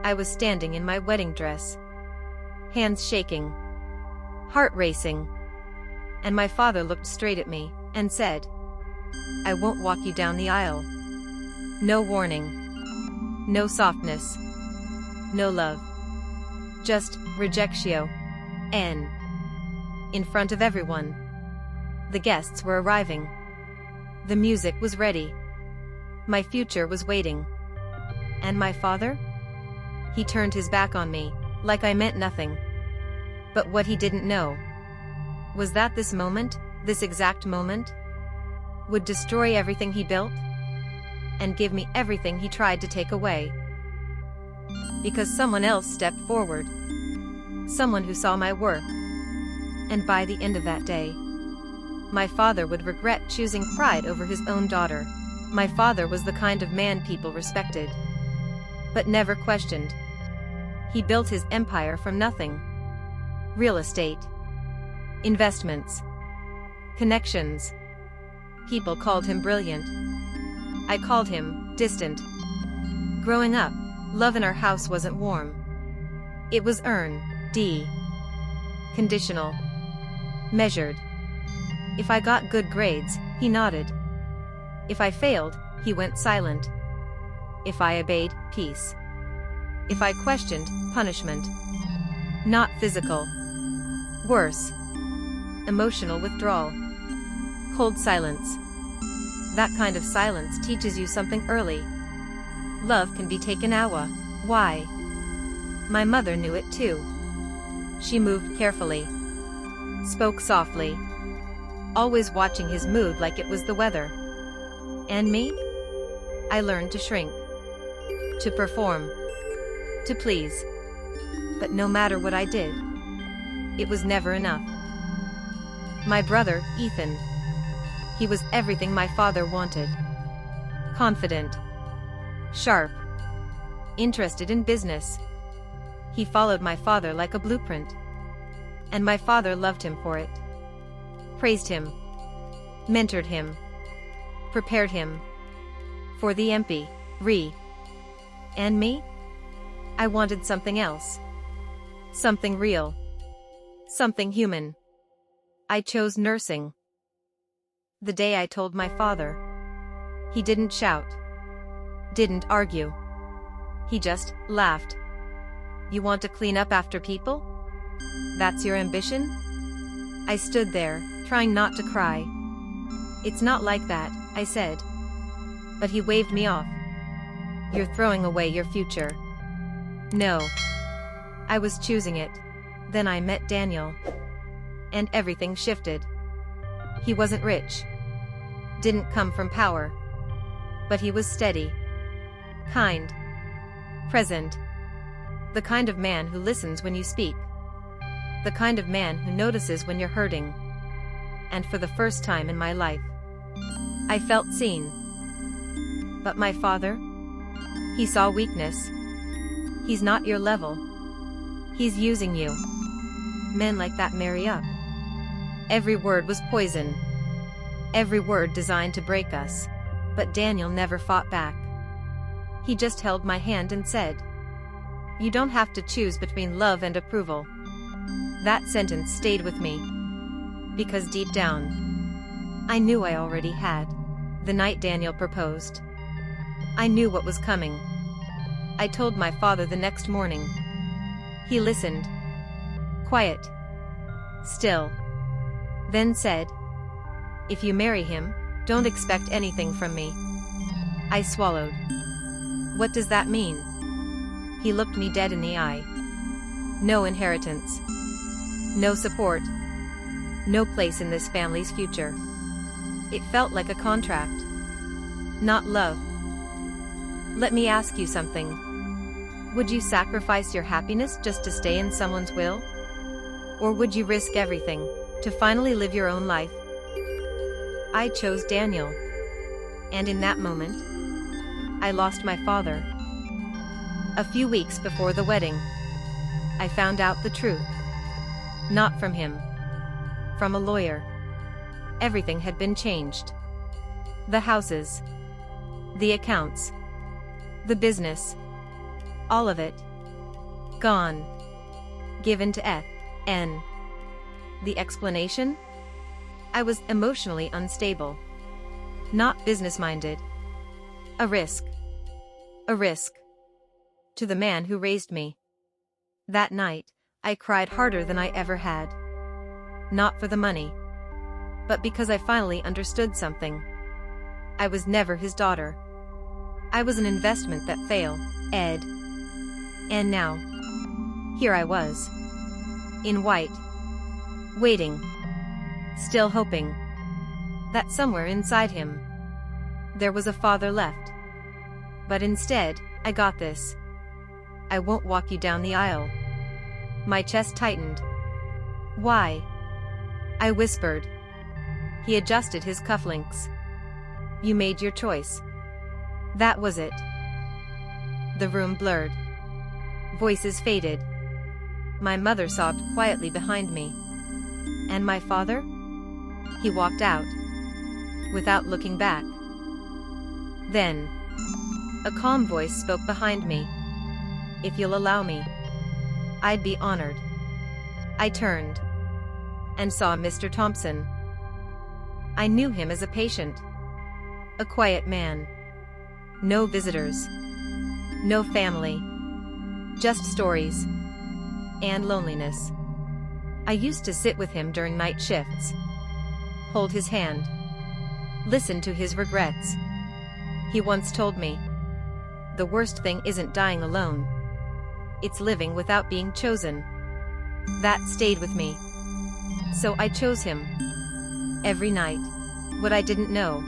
I was standing in my wedding dress, hands shaking, heart racing, and my father looked straight at me and said, "I won't walk you down the aisle." No warning, no softness, no love, just rejectio. N. In front of everyone. The guests were arriving. The music was ready. My future was waiting. And my father? He turned his back on me, like I meant nothing. But what he didn't know was that this moment, this exact moment, would destroy everything he built and give me everything he tried to take away. Because someone else stepped forward. Someone who saw my worth. And by the end of that day, my father would regret choosing pride over his own daughter. My father was the kind of man people respected, but never questioned. He built his empire from nothing. Real estate, investments, connections. People called him brilliant. I called him distant. Growing up, love in our house wasn't warm. It was earned, conditional, measured. If I got good grades, he nodded. If I failed, he went silent. If I obeyed, peace. If I questioned, punishment. Not physical. Worse. Emotional withdrawal. Cold silence. That kind of silence teaches you something early. Love can be taken away. Why? My mother knew it too. She moved carefully. Spoke softly. Always watching his mood like it was the weather. And me? I learned to shrink. To perform. To please. But no matter what I did, it was never enough. My brother, Ethan. He was everything my father wanted. Confident. Sharp. Interested in business. He followed my father like a blueprint. And my father loved him for it. Praised him. Mentored him. Prepared him. For the MP. And me? I wanted something else. Something real. Something human. I chose nursing. The day I told my father, he didn't shout. Didn't argue. He just laughed. "You want to clean up after people? That's your ambition?" I stood there, trying not to cry. "It's not like that," I said. But he waved me off. "You're throwing away your future." No. I was choosing it. Then I met Daniel. And everything shifted. He wasn't rich. Didn't come from power. But he was steady. Kind. Present. The kind of man who listens when you speak. The kind of man who notices when you're hurting. And for the first time in my life, I felt seen. But my father? He saw weakness. He's not your level. He's using you. Men like that marry up. Every word was poison. Every word designed to break us. But Daniel never fought back. He just held my hand and said, "You don't have to choose between love and approval." That sentence stayed with me. Because deep down, I knew I already had. The night Daniel proposed, I knew what was coming. I told my father the next morning. He listened. Quiet. Still. Then said, "If you marry him, don't expect anything from me." I swallowed. "What does that mean?" He looked me dead in the eye. "No inheritance. No support. No place in this family's future." It felt like a contract. Not love. "Let me ask you something. Would you sacrifice your happiness just to stay in someone's will? Or would you risk everything to finally live your own life?" I chose Daniel. And in that moment, I lost my father. A few weeks before the wedding, I found out the truth. Not from him. From a lawyer. Everything had been changed. The houses. The accounts. The business. All of it. Gone. Given to N. The explanation? I was emotionally unstable. Not business-minded. A risk. A risk. To the man who raised me. That night, I cried harder than I ever had. Not for the money. But because I finally understood something. I was never his daughter. I was an investment that failed, Ed. And now, here I was. In white. Waiting. Still hoping. That somewhere inside him, there was a father left. But instead, I got this. I won't walk you down the aisle. My chest tightened. Why? I whispered. He adjusted his cufflinks. You made your choice. That was it. The room blurred. Voices faded. My mother sobbed quietly behind me. And my father? He walked out. Without looking back. Then, a calm voice spoke behind me. If you'll allow me, I'd be honored. I turned. And saw Mr. Thompson. I knew him as a patient. A quiet man. No visitors. No family. Just stories. And loneliness. I used to sit with him during night shifts. Hold his hand. Listen to his regrets. He once told me, the worst thing isn't dying alone. It's living without being chosen. That stayed with me. So I chose him. Every night. What I didn't know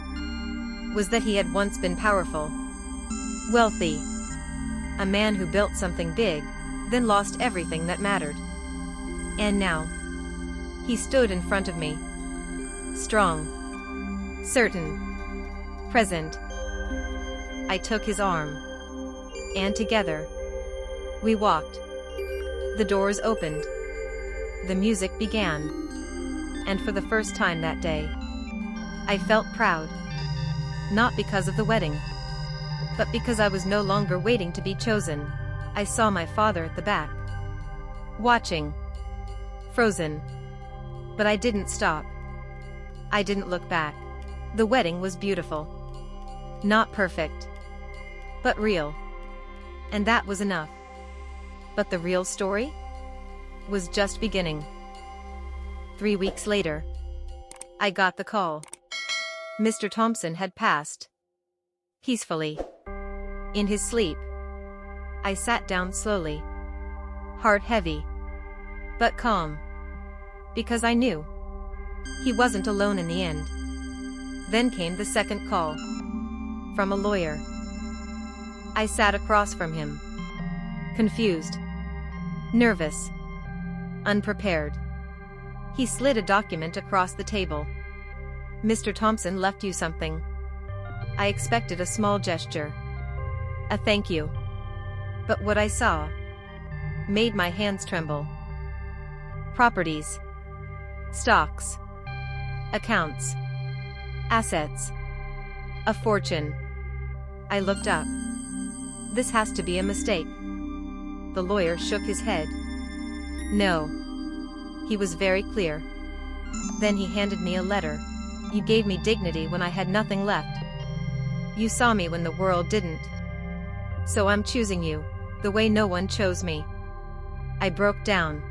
was that he had once been powerful. Wealthy. A man who built something big, then lost everything that mattered. And now, he stood in front of me. Strong. Certain. Present. I took his arm. And together, we walked. The doors opened. The music began. And for the first time that day, I felt proud. Not because of the wedding, but because I was no longer waiting to be chosen. I saw my father at the back. Watching. Frozen. But I didn't stop. I didn't look back. The wedding was beautiful. Not perfect. But real. And that was enough. But the real story was just beginning. 3 weeks later, I got the call. Mr. Thompson had passed. Peacefully. In his sleep. I sat down slowly. Heart heavy. But calm. Because I knew he wasn't alone in the end. Then came the second call. From a lawyer. I sat across from him. Confused. Nervous. Unprepared. He slid a document across the table. Mr. Thompson left you something. I expected a small gesture. A thank you. But what I saw made my hands tremble. Properties. Stocks. Accounts. Assets. A fortune. I looked up. This has to be a mistake. The lawyer shook his head. No. He was very clear. Then he handed me a letter. You gave me dignity when I had nothing left. You saw me when the world didn't. So I'm choosing you, the way no one chose me. I broke down.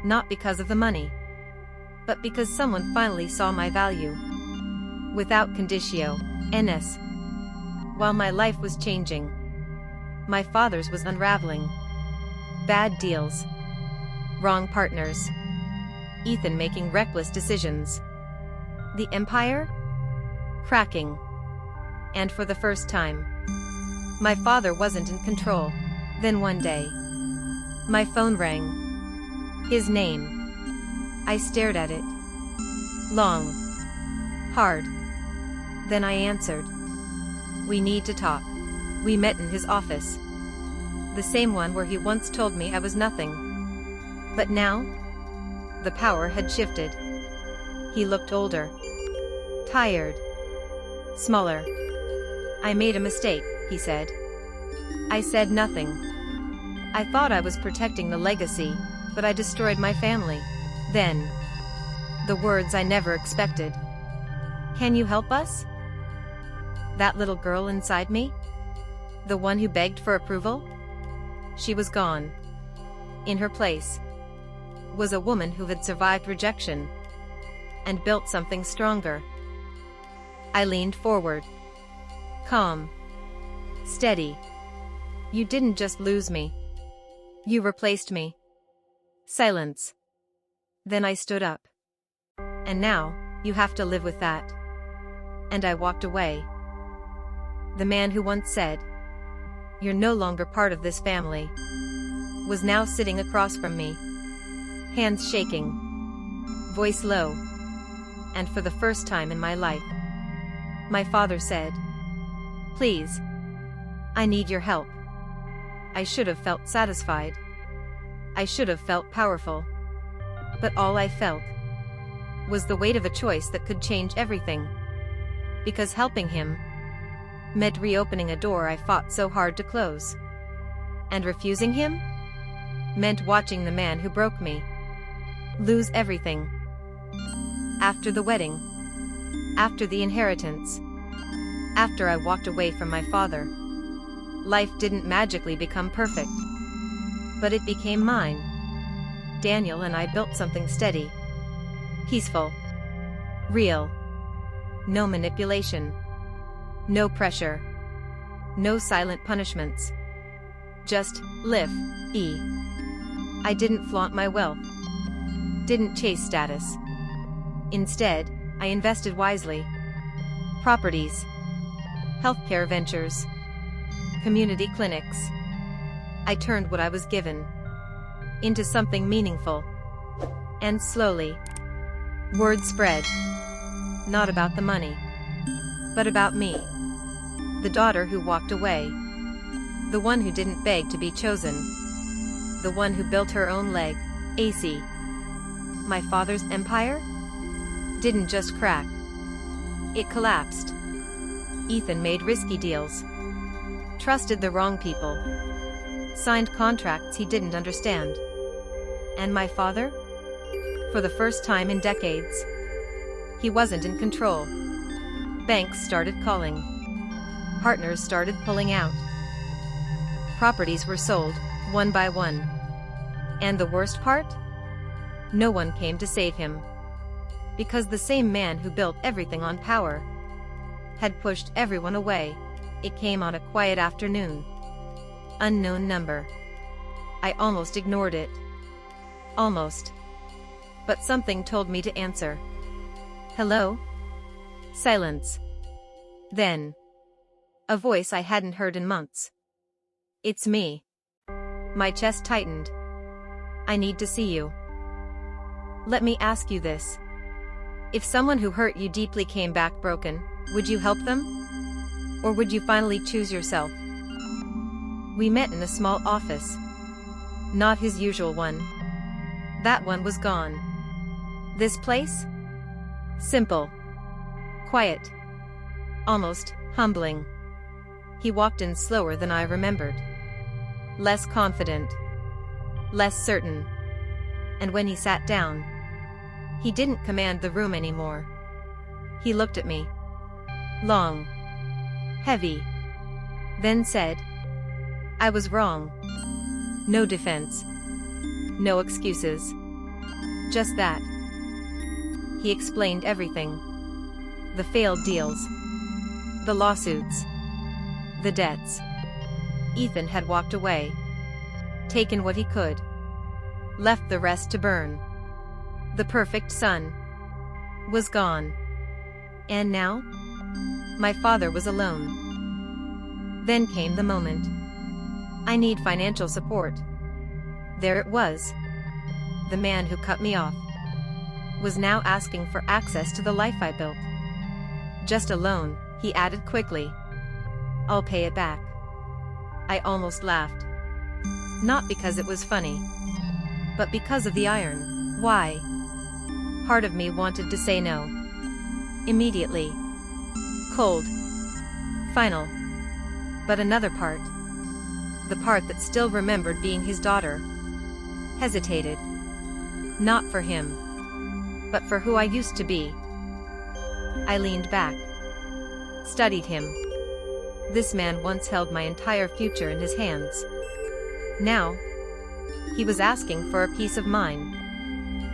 Not because of the money, but because someone finally saw my value. Without conditio, NS. While my life was changing, my father's was unraveling. Bad deals. Wrong partners. Ethan making reckless decisions. The empire? Cracking. And for the first time, my father wasn't in control. Then one day, my phone rang. His name. I stared at it. Long. Hard. Then I answered. We need to talk. We met in his office. The same one where he once told me I was nothing. But now, the power had shifted. He looked older. Tired. Smaller. I made a mistake, he said. I said nothing. I thought I was protecting the legacy, but I destroyed my family. Then, the words I never expected. Can you help us? That little girl inside me? The one who begged for approval? She was gone. In her place was a woman who had survived rejection and built something stronger. I leaned forward. Calm. Steady. You didn't just lose me. You replaced me. Silence. Then I stood up. And now, you have to live with that. And I walked away. The man who once said, "You're no longer part of this family," was now sitting across from me. Hands shaking. Voice low. And for the first time in my life, my father said, "Please. I need your help." I should have felt satisfied. I should have felt powerful. But all I felt was the weight of a choice that could change everything. Because helping him meant reopening a door I fought so hard to close. And refusing him meant watching the man who broke me lose everything. After the wedding, after the inheritance, after I walked away from my father, life didn't magically become perfect. But it became mine. Daniel and I built something steady, peaceful, real. No manipulation. No pressure. No silent punishments. Just live. I didn't flaunt my wealth. Didn't chase status. Instead, I invested wisely. Properties. Healthcare ventures. Community clinics. I turned what I was given into something meaningful. And slowly, word spread. Not about the money, but about me. The daughter who walked away. The one who didn't beg to be chosen. The one who built her own leg. AC. My father's empire didn't just crack. It collapsed. Ethan made risky deals. Trusted the wrong people. Signed contracts he didn't understand. And my father? For the first time in decades, he wasn't in control. Banks started calling. Partners started pulling out. Properties were sold, one by one. And the worst part? No one came to save him. Because the same man who built everything on power had pushed everyone away. It came on a quiet afternoon. Unknown number. I almost ignored it. Almost. But something told me to answer. Hello? Silence. Then, a voice I hadn't heard in months. It's me. My chest tightened. I need to see you. Let me ask you this. If someone who hurt you deeply came back broken, would you help them? Or would you finally choose yourself? We met in a small office. Not his usual one. That one was gone. This place? Simple. Quiet. Almost humbling. He walked in slower than I remembered. Less confident. Less certain. And when he sat down, he didn't command the room anymore. He looked at me. Long. Heavy. Then said, I was wrong. No defense. No excuses. Just that. He explained everything. The failed deals. The lawsuits. The debts. Ethan had walked away. Taken what he could. Left the rest to burn. The perfect son was gone. And now? My father was alone. Then came the moment. I need financial support. There it was. The man who cut me off was now asking for access to the life I built. Just a loan, he added quickly. I'll pay it back. I almost laughed. Not because it was funny, but because of the iron. Why? Part of me wanted to say no. Immediately. Cold. Final. But another part the part that still remembered being his daughter. Hesitated. Not for him, but for who I used to be. I leaned back. Studied him. This man once held my entire future in his hands. Now, he was asking for a piece of mine.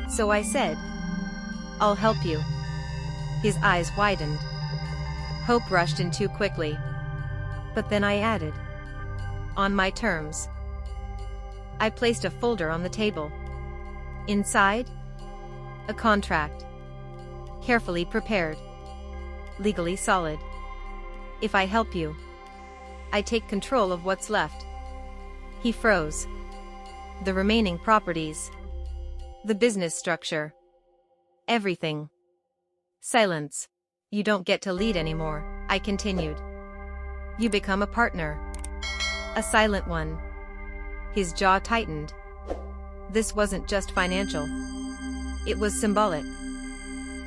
So I said, "I'll help you." His eyes widened. Hope rushed in too quickly. But then I added, "On my terms." I placed a folder on the table. Inside, a contract. Carefully prepared. Legally solid. If I help you, I take control of what's left. He froze. The remaining properties. The business structure. Everything. Silence. "You don't get to lead anymore," I continued. "You become a partner. A silent one." His jaw tightened. This wasn't just financial. It was symbolic.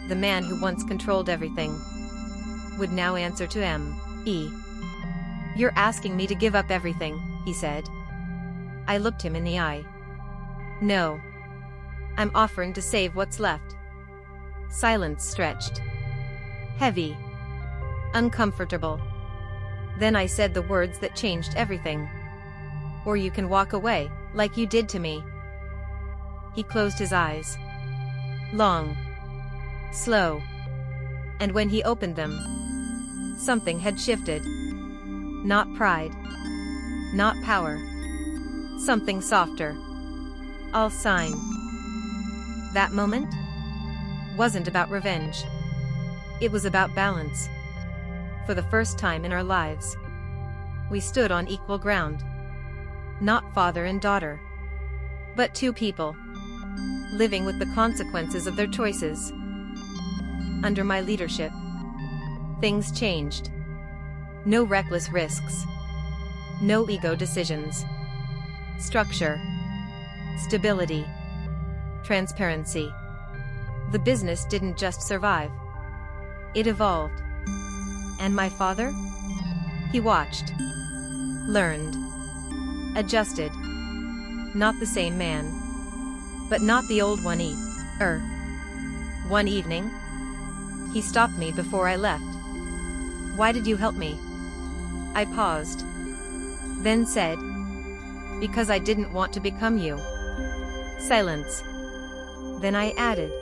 The man who once controlled everything would now answer to me. "You're asking me to give up everything," he said. I looked him in the eye. "No. I'm offering to save what's left." Silence stretched. Heavy. Uncomfortable. Then I said the words that changed everything. "Or you can walk away, like you did to me." He closed his eyes. Long. Slow. And when he opened them, something had shifted. Not pride. Not power. Something softer. "I'll sign." That moment wasn't about revenge. It was about balance. For the first time in our lives, we stood on equal ground. Not father and daughter, but two people, living with the consequences of their choices. Under my leadership, things changed. No reckless risks. No ego decisions. Structure. Stability. Transparency. The business didn't just survive. It evolved. And my father? He watched. Learned. Adjusted. Not the same man. But not the old one either. One evening, he stopped me before I left. "Why did you help me?" I paused. Then said, "Because I didn't want to become you." Silence. Then I added,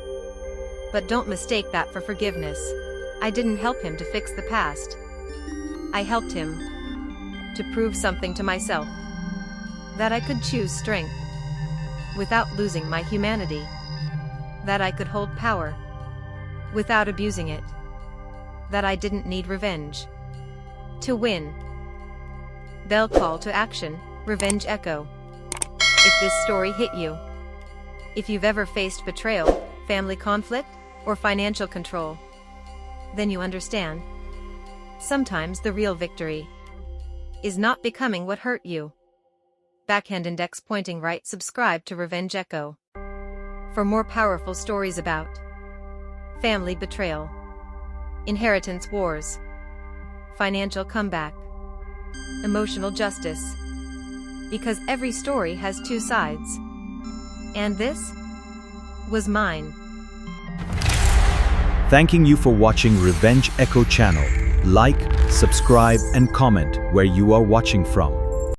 "But don't mistake that for forgiveness. I didn't help him to fix the past. I helped him to prove something to myself. That I could choose strength without losing my humanity. That I could hold power without abusing it. That I didn't need revenge to win." Bell call to action, Revenge Echo. If this story hit you, if you've ever faced betrayal, family conflict, or financial control, then you understand. Sometimes the real victory is not becoming what hurt you. Backhand index pointing right. Subscribe to Revenge Echo for more powerful stories about family betrayal, inheritance wars, financial comeback, emotional justice. Because every story has two sides. And this was mine. Thanking you for watching Revenge Echo channel. Like, subscribe and comment where you are watching from.